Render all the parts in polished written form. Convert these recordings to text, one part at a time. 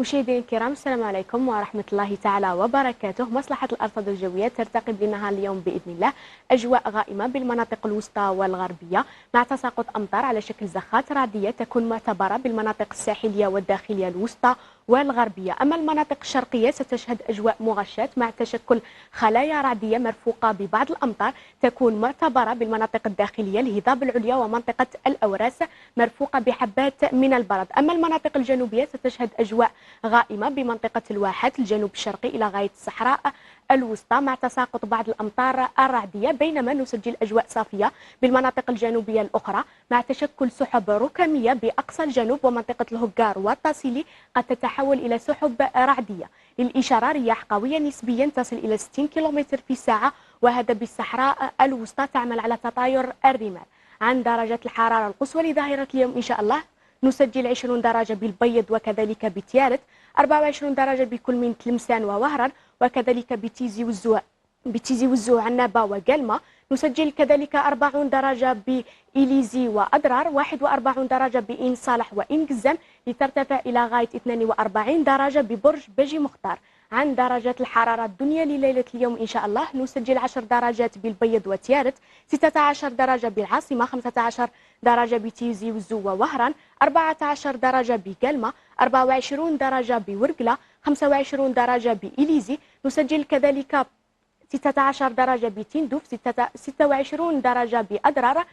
مشاهدينا الكرام، السلام عليكم ورحمة الله تعالى وبركاته. مصلحة الأرصاد الجوية ترتقب لنهار اليوم بإذن الله أجواء غائمة بالمناطق الوسطى والغربية مع تساقط أمطار على شكل زخات رعدية تكون معتبرة بالمناطق الساحلية والداخلية الوسطى والغربية. أما المناطق الشرقية ستشهد أجواء مغشاة مع تشكل خلايا رعدية مرفوقة ببعض الأمطار تكون معتبرة بالمناطق الداخلية الهضاب العليا ومنطقة الأوراس مرفوقة بحبات من البرد. أما المناطق الجنوبية ستشهد أجواء غائمة بمنطقة الواحات الجنوب الشرقي إلى غاية الصحراء الوسطى مع تساقط بعض الأمطار الرعدية، بينما نسجل أجواء صافية بالمناطق الجنوبية الأخرى مع تشكل سحب ركامية بأقصى الجنوب ومنطقة الهجار والتصيلي قد تتحول إلى سحب رعدية. للإشارة رياح قوية نسبيا تصل إلى 60 كم في الساعة، وهذا بالصحراء الوسطى تعمل على تطاير الرمال. عن درجة الحرارة القصوى لظاهرة اليوم إن شاء الله نسجل 20 درجة بالبيض وكذلك بتيارت، 24 درجة بكل من تلمسان ووهران وكذلك بتيزي وزوع عنابة وقلمة. نسجل كذلك 40 درجة بإليزي وأضرار، 41 درجة بإن صالح وإن قزم، لترتفع إلى غاية 42 درجة ببرج بجي مختار. عن درجة الحرارة الدنيا لليلة اليوم إن شاء الله نسجل 10 درجات بالبيض وتيارت، 16 درجة بالعاصمة، 15 درجة بتيزي وزوة ووهران، 14 درجة بقلمة، 24 درجة بورقلة، 25 درجة بإليزي. نسجل كذلك 16 درجة بتندوف، 26 درجة بأضرار،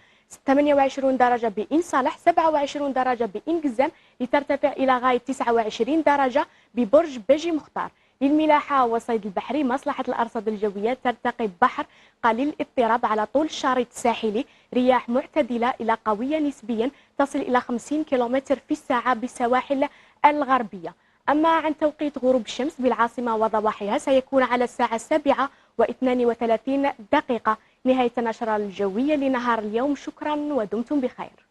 28 درجة بإن صالح، 27 درجة بإن قزم، لترتفع إلى غاية 29 درجة ببرج بجي مختار. للملاحة والصيد البحري مصلحة الأرصاد الجوية ترتقب بحر قليل الاضطراب على طول الشريط الساحلي، رياح معتدلة إلى قوية نسبيا تصل إلى 50 كم في الساعة بالسواحل الغربية. أما عن توقيت غروب الشمس بالعاصمة وضواحيها سيكون على الساعة 7:32 دقيقة. نهاية النشرة الجوية لنهار اليوم، شكرا ودمتم بخير.